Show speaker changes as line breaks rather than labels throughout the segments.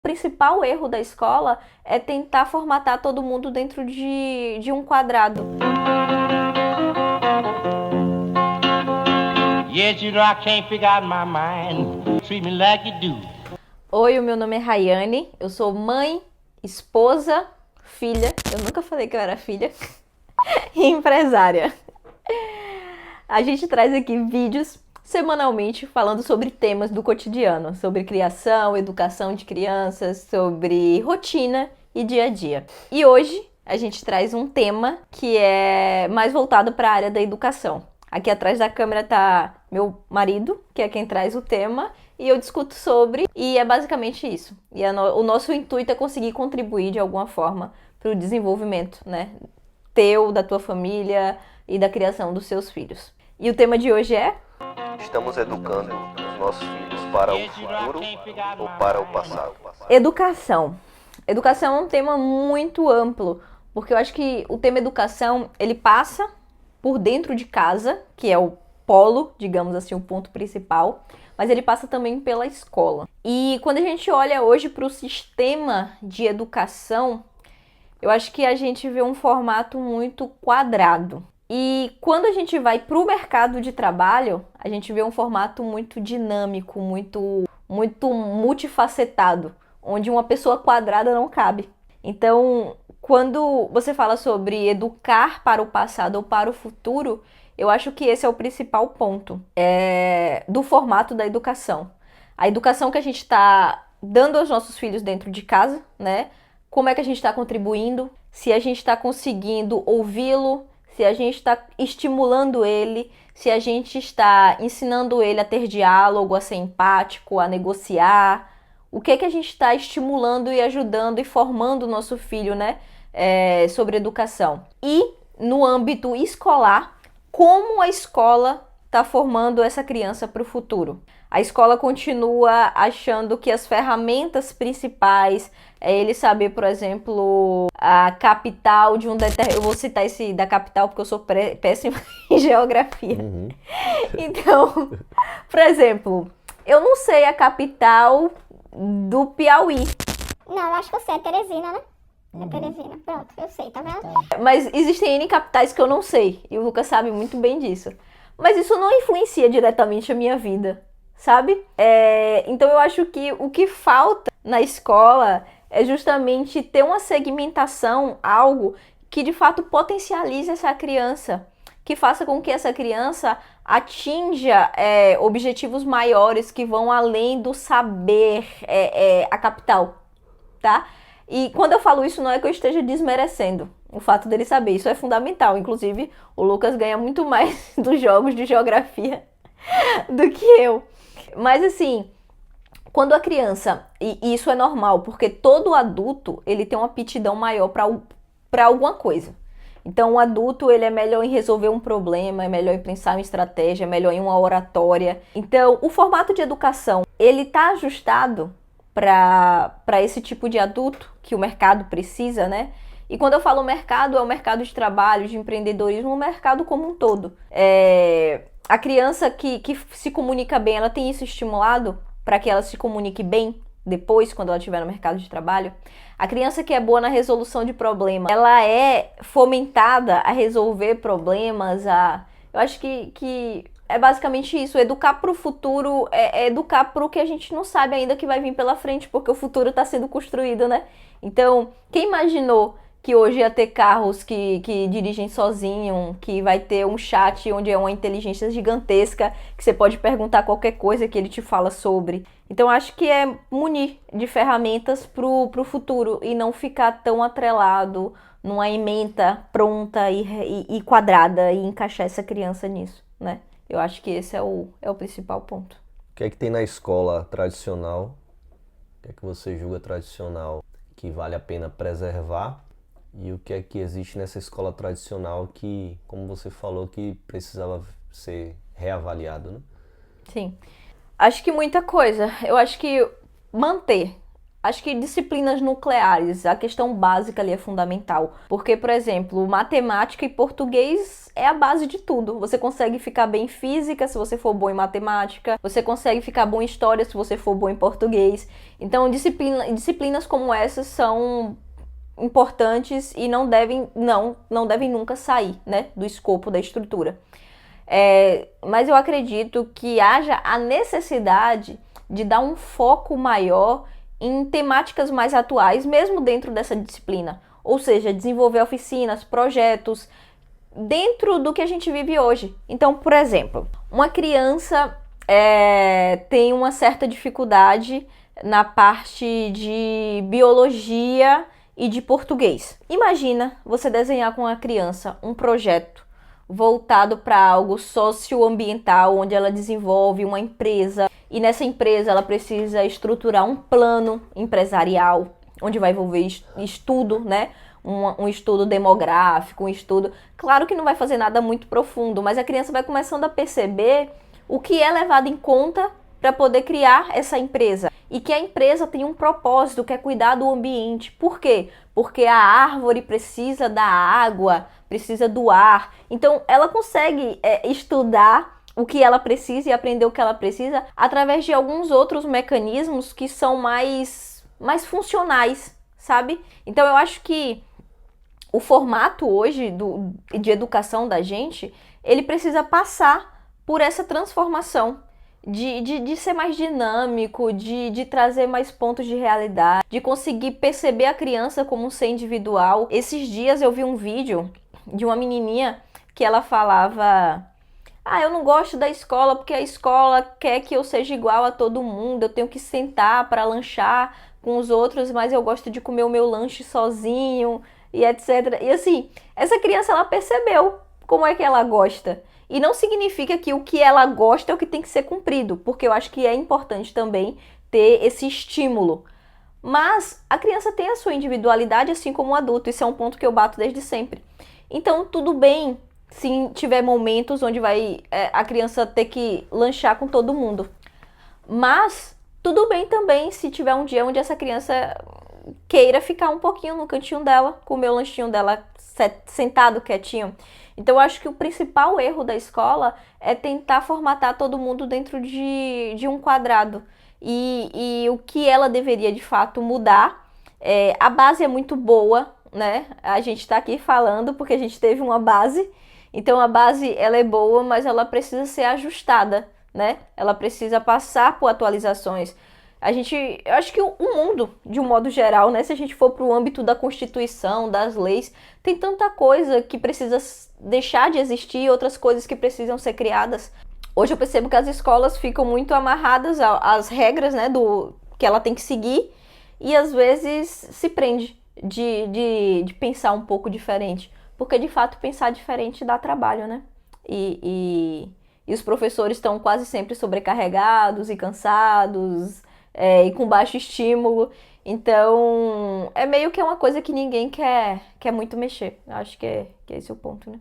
O principal erro da escola é tentar formatar todo mundo dentro de um quadrado.
Yes, you know I can't figure out my mind. Treat me like you do.
Oi, o meu nome é Rayane, eu sou mãe, esposa, filha, eu nunca falei que eu era filha, e empresária. A gente traz aqui vídeos semanalmente falando sobre temas do cotidiano, sobre criação, educação de crianças, sobre rotina e dia a dia. E hoje a gente traz um tema que é mais voltado para a área da educação. Aqui atrás da câmera tá meu marido, que é quem traz o tema, e eu discuto sobre, e é basicamente isso. E o nosso intuito é conseguir contribuir de alguma forma para o desenvolvimento, né, teu, da tua família e da criação dos seus filhos. E o tema de hoje é...
Estamos educando os nossos filhos para o futuro ou para o passado?
Educação. Educação é um tema muito amplo, porque eu acho que o tema educação, ele passa por dentro de casa, que é o polo, digamos assim, o ponto principal, mas ele passa também pela escola. E quando a gente olha hoje para o sistema de educação, eu acho que a gente vê um formato muito quadrado. E quando a gente vai para o mercado de trabalho, a gente vê um formato muito dinâmico, muito multifacetado, onde uma pessoa quadrada não cabe. Então, quando você fala sobre educar para o passado ou para o futuro, eu acho que esse é o principal ponto do formato da educação. A educação que a gente está dando aos nossos filhos dentro de casa, né? Como é que a gente está contribuindo, se a gente está conseguindo ouvi-lo, se a gente está estimulando ele, se a gente está ensinando ele a ter diálogo, a ser empático, a negociar. O que é que a gente está estimulando e ajudando e formando o nosso filho, né, sobre educação. E no âmbito escolar, como a escola está formando essa criança para o futuro. A escola continua achando que as ferramentas principais é ele saber, por exemplo, a capital de um determinado... Eu vou citar esse da capital porque eu sou péssima em geografia. Então, por exemplo, eu não sei a capital do Piauí.
Não, eu acho que eu sei, é Teresina, né? É Teresina, pronto, eu sei, tá vendo?
Mas existem N capitais que eu não sei, e o Lucas sabe muito bem disso. Mas isso não influencia diretamente a minha vida, sabe? Então eu acho que o que falta na escola é justamente ter uma segmentação, algo que de fato potencialize essa criança, que faça com que essa criança atinja objetivos maiores que vão além do saber a capital, tá? E quando eu falo isso, não é que eu esteja desmerecendo o fato dele saber. Isso é fundamental. Inclusive, o Lucas ganha muito mais dos jogos de geografia do que eu. Mas assim, quando a criança... E isso é normal, porque todo adulto, ele tem uma aptidão maior para alguma coisa. Então, o adulto, ele é melhor em resolver um problema, é melhor em pensar em estratégia, é melhor em uma oratória. Então, o formato de educação, ele está ajustado para esse tipo de adulto que o mercado precisa, né? E quando eu falo mercado, é o mercado de trabalho, de empreendedorismo, o mercado como um todo. A criança que se comunica bem, ela tem isso estimulado para que ela se comunique bem depois, quando ela estiver no mercado de trabalho. A criança que é boa na resolução de problemas, ela é fomentada a resolver problemas, eu acho que é basicamente isso. Educar para o futuro é educar para o que a gente não sabe ainda que vai vir pela frente, porque o futuro está sendo construído, né? Então, quem imaginou que hoje ia ter carros que dirigem sozinho, que vai ter um chat onde é uma inteligência gigantesca, que você pode perguntar qualquer coisa que ele te fala sobre. Então, acho que é munir de ferramentas pro futuro e não ficar tão atrelado numa ementa pronta e quadrada e encaixar essa criança nisso, né? Eu acho que esse é o principal ponto.
O que é que tem na escola tradicional? O que é que você julga tradicional que vale a pena preservar? E o que é que existe nessa escola tradicional que, como você falou, que precisava ser reavaliado, né?
Sim. Acho que muita coisa. Eu acho que manter Acho que disciplinas nucleares, a questão básica ali é fundamental. Porque, por exemplo, matemática e português é a base de tudo. Você consegue ficar bem em física se você for bom em matemática. Você consegue ficar bom em história se você for bom em português. Então, disciplinas como essas são importantes e não devem nunca sair, né, do escopo da estrutura. Mas eu acredito que haja a necessidade de dar um foco maior em temáticas mais atuais, mesmo dentro dessa disciplina. Ou seja, desenvolver oficinas, projetos, dentro do que a gente vive hoje. Então, por exemplo, uma criança tem uma certa dificuldade na parte de biologia e de português. Imagina você desenhar com a criança um projeto voltado para algo socioambiental, onde ela desenvolve uma empresa e nessa empresa ela precisa estruturar um plano empresarial, onde vai envolver estudo, né? Um estudo demográfico, um estudo... Claro que não vai fazer nada muito profundo, mas a criança vai começando a perceber o que é levado em conta para poder criar essa empresa. E que a empresa tem um propósito, que é cuidar do ambiente. Por quê? Porque a árvore precisa da água, precisa do ar. Então, ela consegue estudar o que ela precisa e aprender o que ela precisa através de alguns outros mecanismos que são mais funcionais, sabe? Então, eu acho que o formato hoje de educação da gente, ele precisa passar por essa transformação. De ser mais dinâmico, de trazer mais pontos de realidade, de conseguir perceber a criança como um ser individual. Esses dias eu vi um vídeo de uma menininha que ela falava: eu não gosto da escola porque a escola quer que eu seja igual a todo mundo, eu tenho que sentar para lanchar com os outros, mas eu gosto de comer o meu lanche sozinho e etc. E assim, essa criança, ela percebeu como é que ela gosta. E não significa que o que ela gosta é o que tem que ser cumprido, porque eu acho que é importante também ter esse estímulo. Mas a criança tem a sua individualidade, assim como o adulto. Isso é um ponto que eu bato desde sempre. Então, tudo bem se tiver momentos onde vai a criança ter que lanchar com todo mundo. Mas tudo bem também se tiver um dia onde essa criança queira ficar um pouquinho no cantinho dela, comer o lanchinho dela sentado, quietinho. Então, eu acho que o principal erro da escola é tentar formatar todo mundo dentro de um quadrado. E o que ela deveria, de fato, mudar. A base é muito boa, né? A gente está aqui falando porque a gente teve uma base. Então, a base, ela é boa, mas ela precisa ser ajustada, né? Ela precisa passar por atualizações. Eu acho que o mundo, de um modo geral, né, se a gente for para o âmbito da Constituição, das leis, tem tanta coisa que precisa deixar de existir, outras coisas que precisam ser criadas. Hoje eu percebo que as escolas ficam muito amarradas às regras, né, que ela tem que seguir, e às vezes se prende de pensar um pouco diferente. Porque, de fato, pensar diferente dá trabalho, né? E os professores estão quase sempre sobrecarregados e cansados, e com baixo estímulo. Então, é meio que uma coisa que ninguém quer muito mexer. Acho que é esse o ponto, né?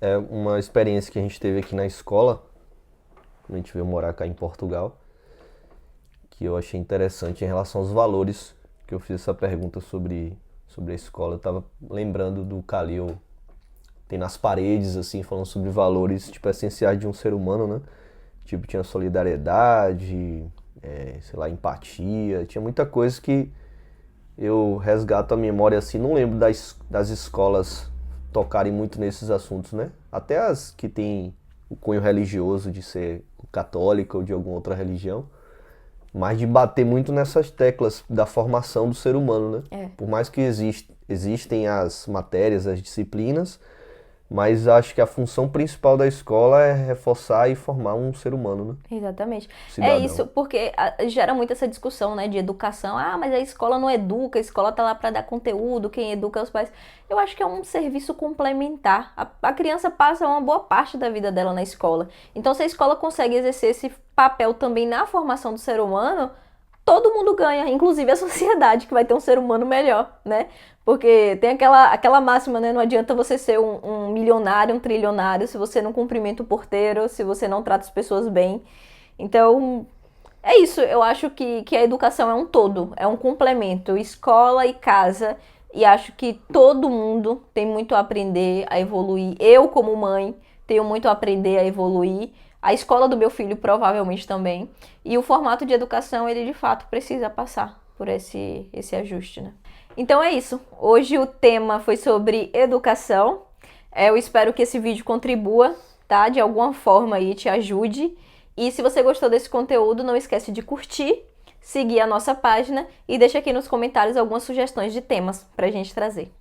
É uma experiência que a gente teve aqui na escola, quando a gente veio morar cá em Portugal, que eu achei interessante em relação aos valores, que eu fiz essa pergunta sobre a escola. Eu tava lembrando do Calil, tem nas paredes, assim, falando sobre valores, tipo, essenciais de um ser humano, né? Tipo, tinha solidariedade, sei lá, empatia, tinha muita coisa que eu resgato a memória, assim, não lembro das escolas tocarem muito nesses assuntos, né? Até as que tem o cunho religioso de ser católica ou de alguma outra religião, mas de bater muito nessas teclas da formação do ser humano, né? Por mais que existem as matérias, as disciplinas, mas acho que a função principal da escola é reforçar e formar um ser humano, né?
Exatamente.
Cidadão.
É isso, porque gera muito essa discussão, né, de educação. Mas a escola não educa, a escola tá lá para dar conteúdo, quem educa é os pais. Eu acho que é um serviço complementar. A criança passa uma boa parte da vida dela na escola. Então, se a escola consegue exercer esse papel também na formação do ser humano, todo mundo ganha, inclusive a sociedade, que vai ter um ser humano melhor, né? Porque tem aquela máxima, né? Não adianta você ser um milionário, um trilionário, se você não cumprimenta o porteiro, se você não trata as pessoas bem. Então, É isso, eu acho que a educação é um todo, é um complemento, escola e casa, e acho que todo mundo tem muito a aprender, a evoluir. Eu, como mãe, tenho muito a aprender, a evoluir. A escola do meu filho provavelmente também. E o formato de educação, ele de fato precisa passar por esse ajuste, né? Então é isso. Hoje o tema foi sobre educação. Eu espero que esse vídeo contribua, tá? De alguma forma aí, te ajude. E se você gostou desse conteúdo, não esquece de curtir, seguir a nossa página e deixa aqui nos comentários algumas sugestões de temas pra gente trazer.